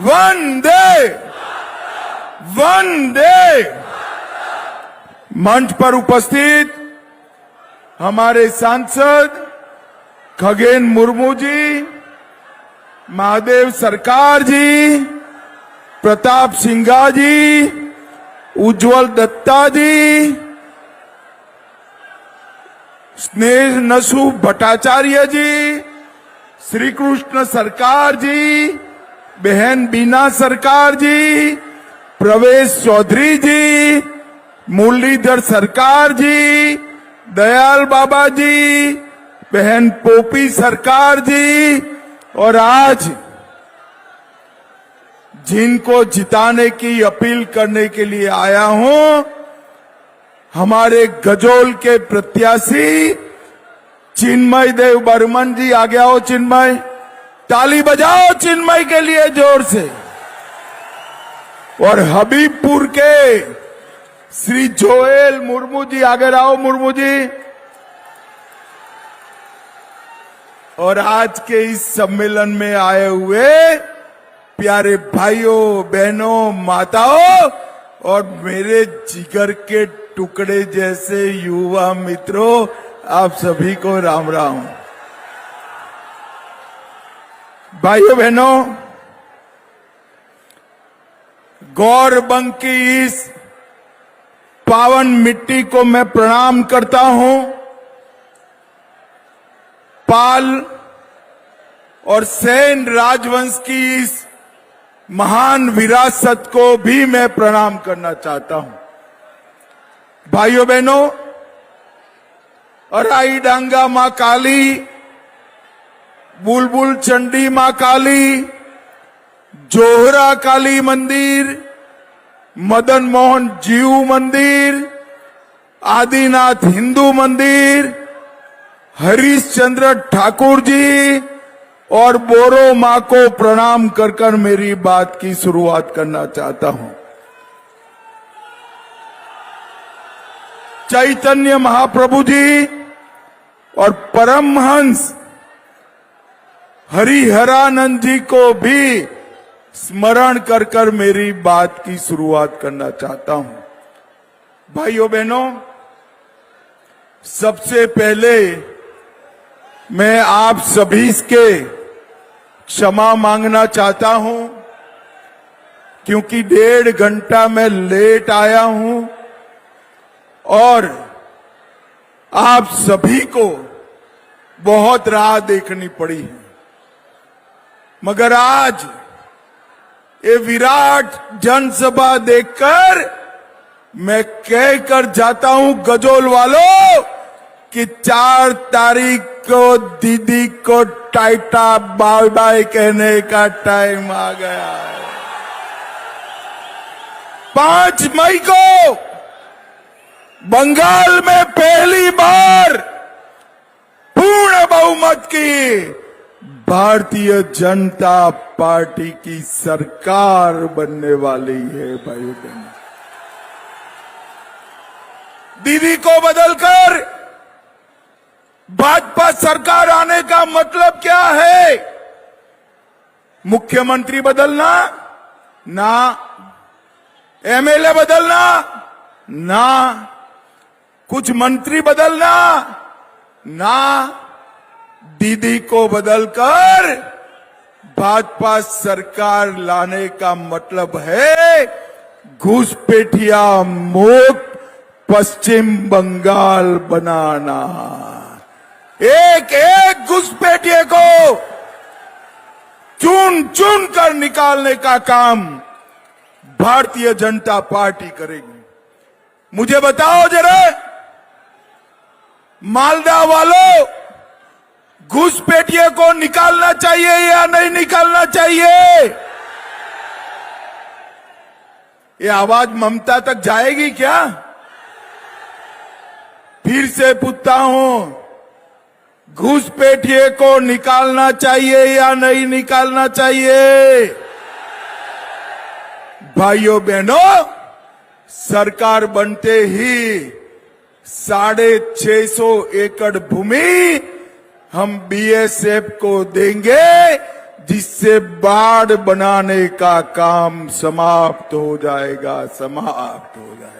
वंदे वंदे। मंच पर उपस्थित हमारे सांसद खगेन मुर्मू जी, महादेव सरकार जी, प्रताप सिंघा जी, उज्जवल दत्ता जी, स्नेह नसु भट्टाचार्य जी, श्री कृष्ण सरकार जी, बहन बीना सरकार जी, प्रवेश चौधरी जी, मुरलीधर सरकार जी, दयाल बाबा जी, बहन पोपी सरकार जी, और आज जिनको जिताने की अपील करने के लिए आया हूं, हमारे गजोल के प्रत्याशी चिन्मय देव बर्मन जी। आ गया हो चिन्मय, ताली बजाओ चिन्मय के लिए जोर से। और हबीबपुर के श्री जोएल मुर्मू जी, आगे आओ मुर्मू जी। और आज के इस सम्मेलन में आए हुए प्यारे भाइयों बहनों माताओं और मेरे जिगर के टुकड़े जैसे युवा मित्रों, आप सभी को राम राम। भाइयों बहनों, गौरबंग की इस पावन मिट्टी को मैं प्रणाम करता हूं। पाल और सेन राजवंश की इस महान विरासत को भी मैं प्रणाम करना चाहता हूं। भाइयों बहनों, अराई डांगा मां काली, बुलबुल चंडी मां काली, जोहरा काली मंदिर, मदन मोहन जीव मंदिर, आदिनाथ हिंदू मंदिर, हरीशचंद्र ठाकुर जी और बोरो मां को प्रणाम कर कर मेरी बात की शुरुआत करना चाहता हूं। चैतन्य महाप्रभु जी और परमहंस हरिहरानंद जी को भी स्मरण कर कर मेरी बात की शुरुआत करना चाहता हूं। भाइयों बहनों, सबसे पहले मैं आप सभी के क्षमा मांगना चाहता हूं, क्योंकि 1.5 घंटा मैं लेट आया हूं और आप सभी को बहुत राह देखनी पड़ी है। मगर आज ये विराट जनसभा देखकर मैं कहकर जाता हूं गजोल वालों कि 4 तारीख को दीदी को टाटा बाय बाय कहने का टाइम आ गया है। 5 मई को बंगाल में पहली बार पूर्ण बहुमत की भारतीय जनता पार्टी की सरकार बनने वाली है। भाइयों बहनों, दीदी को बदलकर भाजपा सरकार आने का मतलब क्या है? मुख्यमंत्री बदलना ना, एमएलए बदलना ना, कुछ मंत्री बदलना ना, दीदी को बदलकर भाजपा सरकार लाने का मतलब है घुसपैठिया मुक्त पश्चिम बंगाल बनाना। एक एक घुसपैठिए को चुन चुन कर निकालने का काम भारतीय जनता पार्टी करेगी। मुझे बताओ जरा, मालदा वालों, घुसपैठिए को निकालना चाहिए या नहीं निकालना चाहिए? ये आवाज ममता तक जाएगी क्या? फिर से पूछता हूं, घुसपैठिए को निकालना चाहिए या नहीं निकालना चाहिए? भाइयों बहनों, सरकार बनते ही 650 एकड़ भूमि हम बीएसएफ को देंगे, जिससे बाढ़ बनाने का काम समाप्त हो जाएगा, समाप्त हो जाएगा।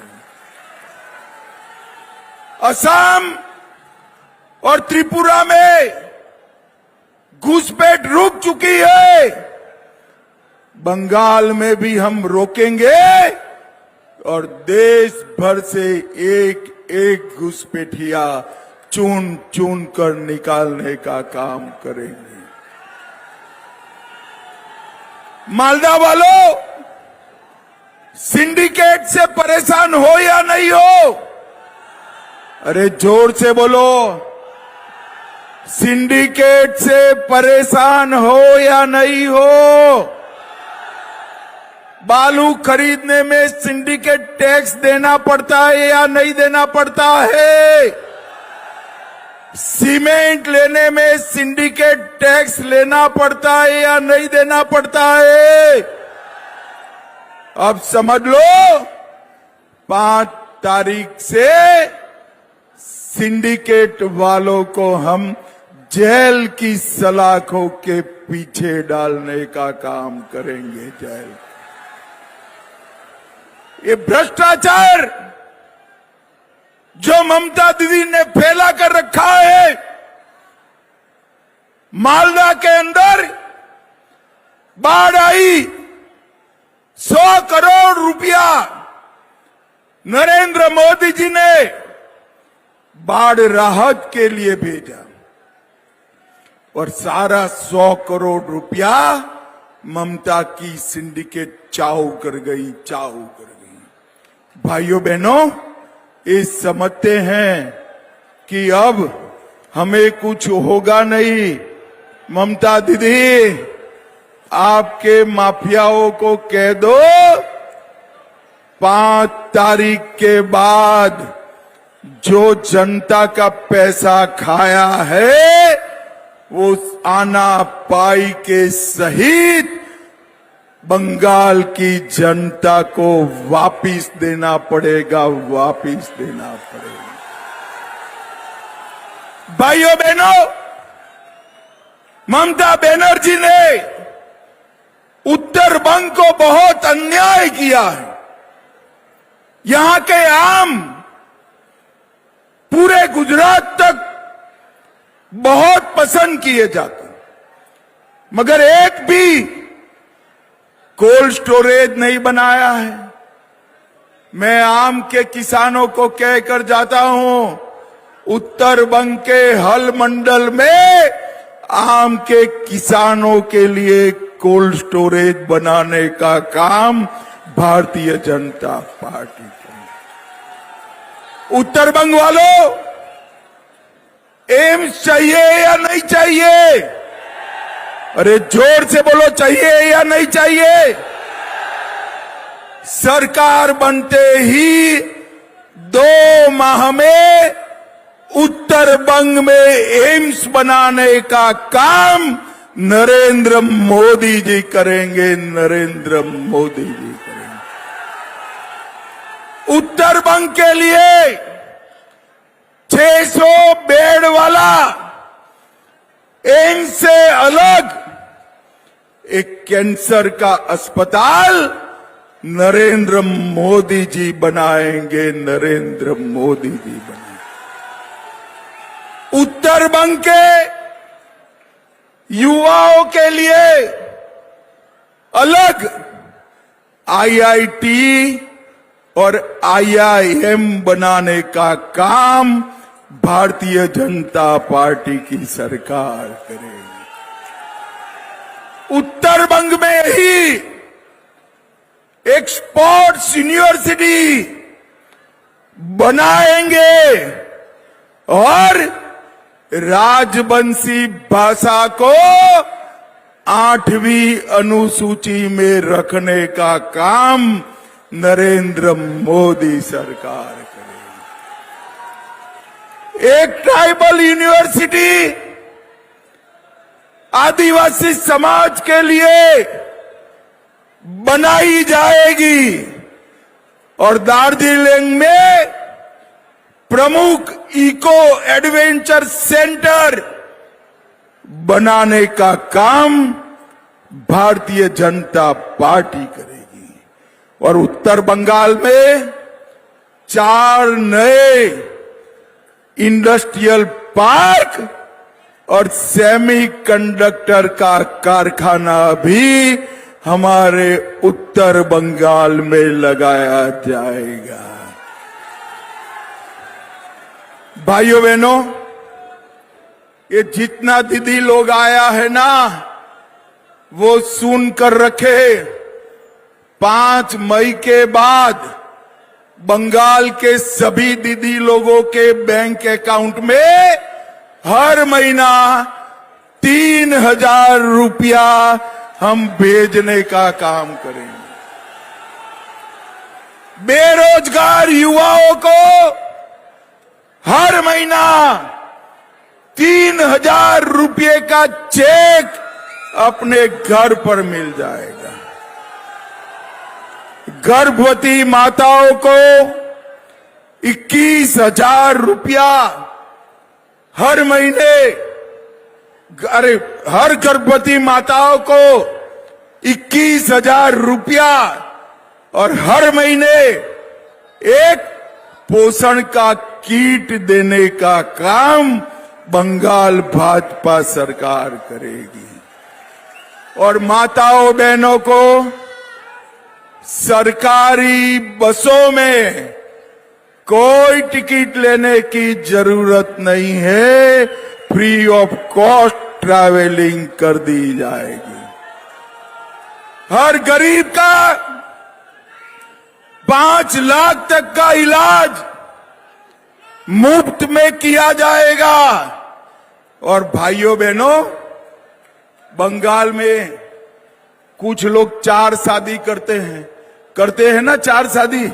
असम और त्रिपुरा में घुसपैठ रुक चुकी है, बंगाल में भी हम रोकेंगे और देश भर से एक एक घुसपैठिया चुन चुन कर निकालने का काम करेंगे। मालदा वालों, सिंडिकेट से परेशान हो या नहीं हो? अरे जोर से बोलो, सिंडिकेट से परेशान हो या नहीं हो? बालू खरीदने में सिंडिकेट टैक्स देना पड़ता है या नहीं देना पड़ता है? सीमेंट लेने में सिंडिकेट टैक्स लेना पड़ता है या नहीं देना पड़ता है? अब समझ लो, 5 तारीख से सिंडिकेट वालों को हम जेल की सलाखों के पीछे डालने का काम करेंगे। जेल, ये भ्रष्टाचार जो ममता दीदी ने फैला कर रखा है, मालदा के अंदर बाढ़ आई, 100 करोड़ रुपया नरेंद्र मोदी जी ने बाढ़ राहत के लिए भेजा और सारा 100 करोड़ रुपया ममता की सिंडिकेट चाऊ कर गई, चाऊ कर गई। भाइयों बहनों, ये समझते हैं कि अब हमें कुछ होगा नहीं। ममता दीदी, आपके माफियाओं को कह दो 5 तारीख के बाद जो जनता का पैसा खाया है वो आना पाई के सहित बंगाल की जनता को वापिस देना पड़ेगा, वापिस देना पड़ेगा। भाइयों बहनों, ममता बनर्जी ने उत्तर बंग को बहुत अन्याय किया है। यहां के आम पूरे गुजरात तक बहुत पसंद किए जाते, मगर एक भी कोल्ड स्टोरेज नहीं बनाया है। मैं आम के किसानों को कहकर जाता हूं, उत्तर बंग के हल मंडल में आम के किसानों के लिए कोल्ड स्टोरेज बनाने का काम भारतीय जनता पार्टी करेगी। उत्तर बंग वालों, एम्स चाहिए या नहीं चाहिए? अरे जोर से बोलो, चाहिए या नहीं चाहिए? सरकार बनते ही 2 माह में उत्तर बंग में एम्स बनाने का काम नरेंद्र मोदी जी करेंगे, नरेंद्र मोदी जी करेंगे। उत्तर बंग के लिए 600 बेड वाला एम्स से अलग एक कैंसर का अस्पताल नरेंद्र मोदी जी बनाएंगे, नरेंद्र मोदी जी बनाएंगे। उत्तर बंग के युवाओं के लिए अलग आईआईटी और आईआईएम बनाने का काम भारतीय जनता पार्टी की सरकार करेगी। उत्तर बंग में ही एक स्पोर्ट्स यूनिवर्सिटी बनाएंगे और राजवंशी भाषा को 8वीं अनुसूची में रखने का काम नरेंद्र मोदी सरकार करेगी। एक ट्राइबल यूनिवर्सिटी आदिवासी समाज के लिए बनाई जाएगी और दार्जिलिंग में प्रमुख इको एडवेंचर सेंटर बनाने का काम भारतीय जनता पार्टी करेगी। और उत्तर बंगाल में 4 नए इंडस्ट्रियल पार्क और सेमीकंडक्टर का कारखाना भी हमारे उत्तर बंगाल में लगाया जाएगा। भाइयों बहनों, ये जितना दीदी लोग आया है ना, वो सुन कर रखे, 5 मई के बाद बंगाल के सभी दीदी लोगों के बैंक अकाउंट में हर महीना 3,000 रुपया हम भेजने का काम करेंगे। बेरोजगार युवाओं को हर महीना 3,000 रुपये का चेक अपने घर पर मिल जाएगा। गर्भवती माताओं को 21,000 रुपया हर महीने, अरे हर गर्भवती माताओं को 21,000 रुपया और हर महीने एक पोषण का किट देने का काम बंगाल भाजपा सरकार करेगी। और माताओं बहनों को सरकारी बसों में कोई टिकट लेने की जरूरत नहीं है, फ्री ऑफ कॉस्ट ट्रैवलिंग कर दी जाएगी। हर गरीब का 5 लाख तक का इलाज मुफ्त में किया जाएगा। और भाइयों बहनों, बंगाल में कुछ लोग 4 शादी करते हैं ना, 4 शादी।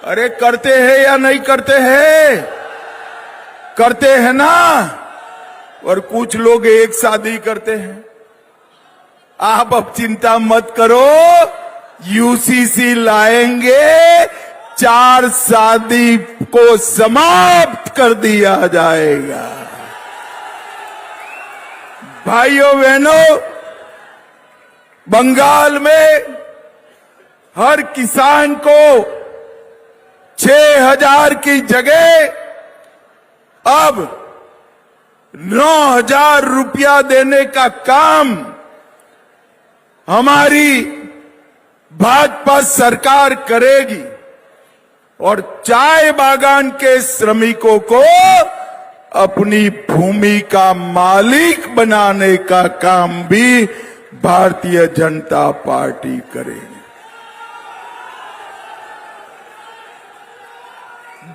अरे करते हैं या नहीं करते हैं? करते हैं ना। और कुछ लोग 1 शादी करते हैं। आप अब चिंता मत करो, यूसीसी लाएंगे, 4 शादी को समाप्त कर दिया जाएगा। भाइयों बहनों, बंगाल में हर किसान को 6,000 की जगह अब 9,000 रुपया देने का काम हमारी भाजपा सरकार करेगी। और चाय बागान के श्रमिकों को अपनी भूमि का मालिक बनाने का काम भी भारतीय जनता पार्टी करेगी।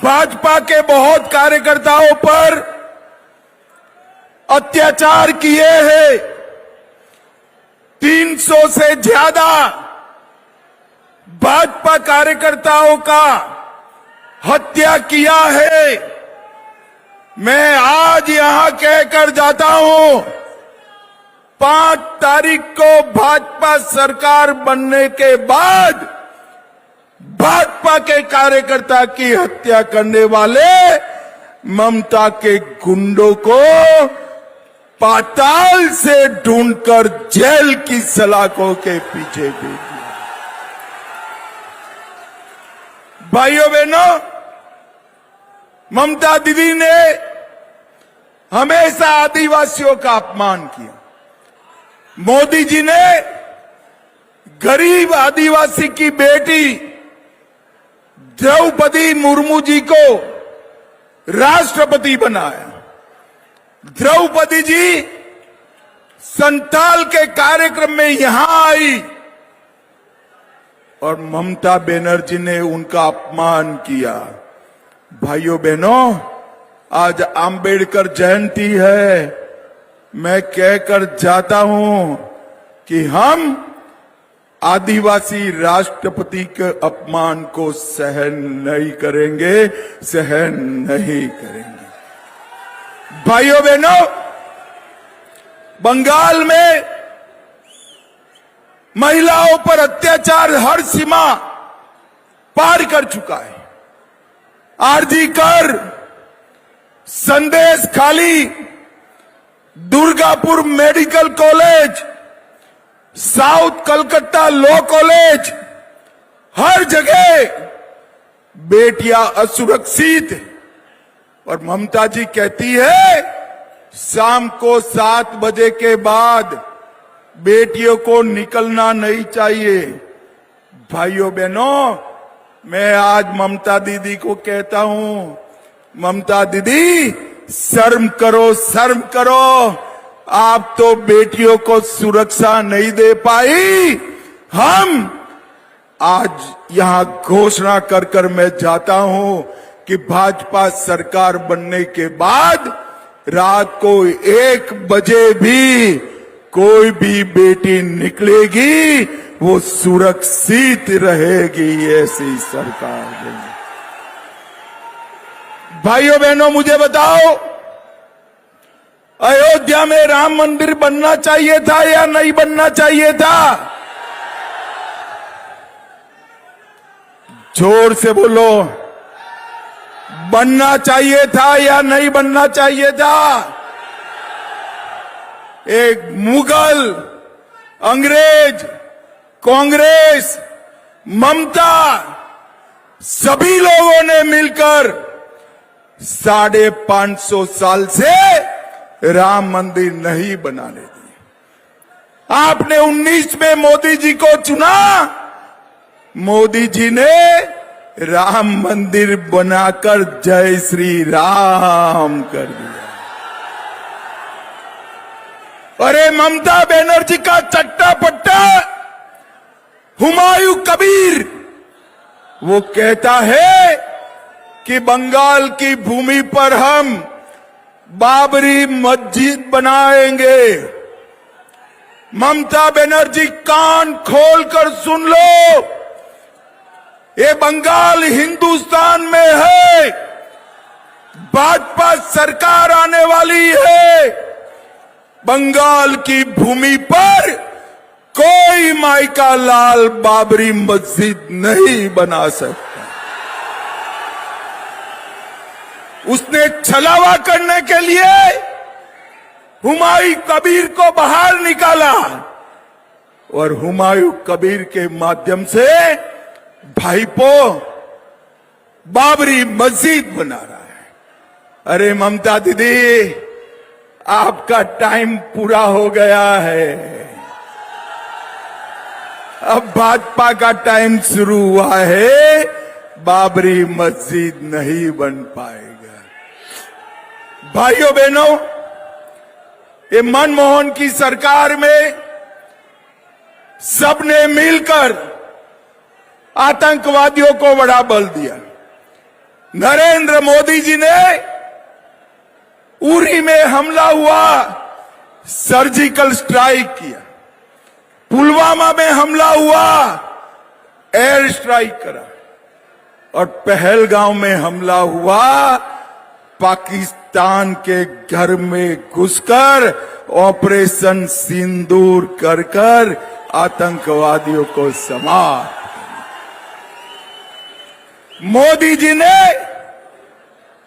भाजपा के बहुत कार्यकर्ताओं पर अत्याचार किए हैं। 300 से ज्यादा भाजपा कार्यकर्ताओं का हत्या किया है। मैं आज यहां कहकर जाता हूं, 5 तारीख को भाजपा सरकार बनने के बाद भाजपा के कार्यकर्ता की हत्या करने वाले ममता के गुंडों को पाताल से ढूंढकर जेल की सलाखों के पीछे भेज दिया। भाइयों बहनों, ममता दीदी ने हमेशा आदिवासियों का अपमान किया। मोदी जी ने गरीब आदिवासी की बेटी द्रौपदी मुर्मू जी को राष्ट्रपति बनाया। द्रौपदी जी संताल के कार्यक्रम में यहां आई और ममता बनर्जी ने उनका अपमान किया। भाइयों बहनों, आज आंबेडकर जयंती है। मैं कहकर जाता हूं कि हम आदिवासी राष्ट्रपति के अपमान को सहन नहीं करेंगे, सहन नहीं करेंगे। भाइयों बहनों, बंगाल में महिलाओं पर अत्याचार हर सीमा पार कर चुका है। RG Kar, Sandeshkhali, Durgapur medical college, south Calcutta law college, हर जगह बेटियां असुरक्षित। और ममता जी कहती है शाम को 7 बजे के बाद बेटियों को निकलना नहीं चाहिए। भाइयों बहनों, मैं आज ममता दीदी को कहता हूं, ममता दीदी शर्म करो, शर्म करो। आप तो बेटियों को सुरक्षा नहीं दे पाई। हम आज यहां घोषणा कर कर मैं जाता हूं कि भाजपा सरकार बनने के बाद रात को 1 बजे भी कोई भी बेटी निकलेगी वो सुरक्षित रहेगी, ऐसी सरकार बनेगी। भाइयों बहनों, मुझे बताओ, अयोध्या में राम मंदिर बनना चाहिए था या नहीं बनना चाहिए था? जोर से बोलो, बनना चाहिए था या नहीं बनना चाहिए था? एक मुगल, अंग्रेज, कांग्रेस, ममता, सभी लोगों ने मिलकर 550 साल से राम मंदिर नहीं बनाने दिए। आपने 19 में मोदी जी को चुना, मोदी जी ने राम मंदिर बनाकर जय श्री राम कर दिया। अरे ममता बनर्जी का चट्टा पट्टा हुमायूं कबीर, वो कहता है कि बंगाल की भूमि पर हम बाबरी मस्जिद बनाएंगे। ममता बनर्जी, कान खोलकर सुन लो, ये बंगाल हिंदुस्तान में है, भाजपा सरकार आने वाली है। बंगाल की भूमि पर कोई माई का लाल बाबरी मस्जिद नहीं बना सकता। उसने छलावा करने के लिए हुमायूं कबीर को बाहर निकाला और हुमायूं कबीर के माध्यम से भाईपो बाबरी मस्जिद बना रहा है। अरे ममता दीदी, आपका टाइम पूरा हो गया है, अब भाजपा का टाइम शुरू हुआ है। बाबरी मस्जिद नहीं बन पाएगा। भाइयों बहनों, ये मनमोहन की सरकार में सबने मिलकर आतंकवादियों को बड़ा बल दिया। नरेंद्र मोदी जी ने उरी में हमला हुआ, सर्जिकल स्ट्राइक किया। पुलवामा में हमला हुआ, एयर स्ट्राइक करा। और पहलगांव में हमला हुआ, पाकिस्तान के घर में घुसकर ऑपरेशन सिंदूर कर कर आतंकवादियों को समाप्त। मोदी जी ने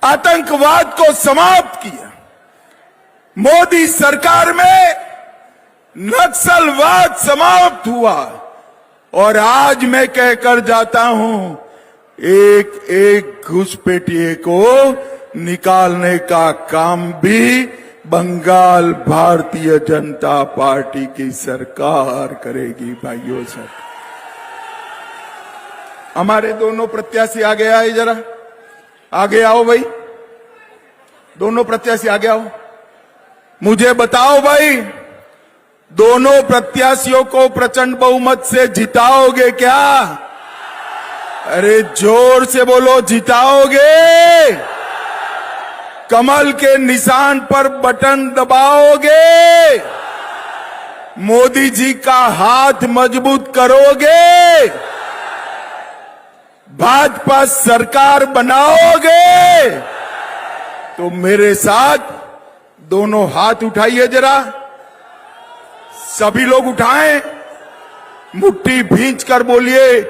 आतंकवाद को समाप्त किया। मोदी सरकार में नक्सलवाद समाप्त हुआ। और आज मैं कहकर जाता हूं, एक एक घुसपैठिए को निकालने का काम भी बंगाल भारतीय जनता पार्टी की सरकार करेगी। भाइयों सर, हमारे दोनों प्रत्याशी आगे आए, जरा आगे आओ भाई, दोनों प्रत्याशी आगे आओ। मुझे बताओ भाई, दोनों प्रत्याशियों को प्रचंड बहुमत से जिताओगे क्या? अरे जोर से बोलो, जिताओगे? कमल के निशान पर बटन दबाओगे? मोदी जी का हाथ मजबूत करोगे? भाजपा सरकार बनाओगे? तो मेरे साथ दोनों हाथ उठाइए जरा, सभी लोग उठाएं, मुट्ठी भींच कर बोलिए,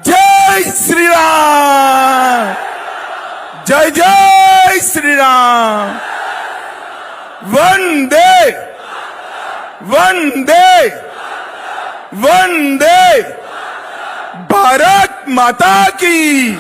जय श्री राम, जय जय श्री राम, वंदे वंदे वंदे भारत माता की।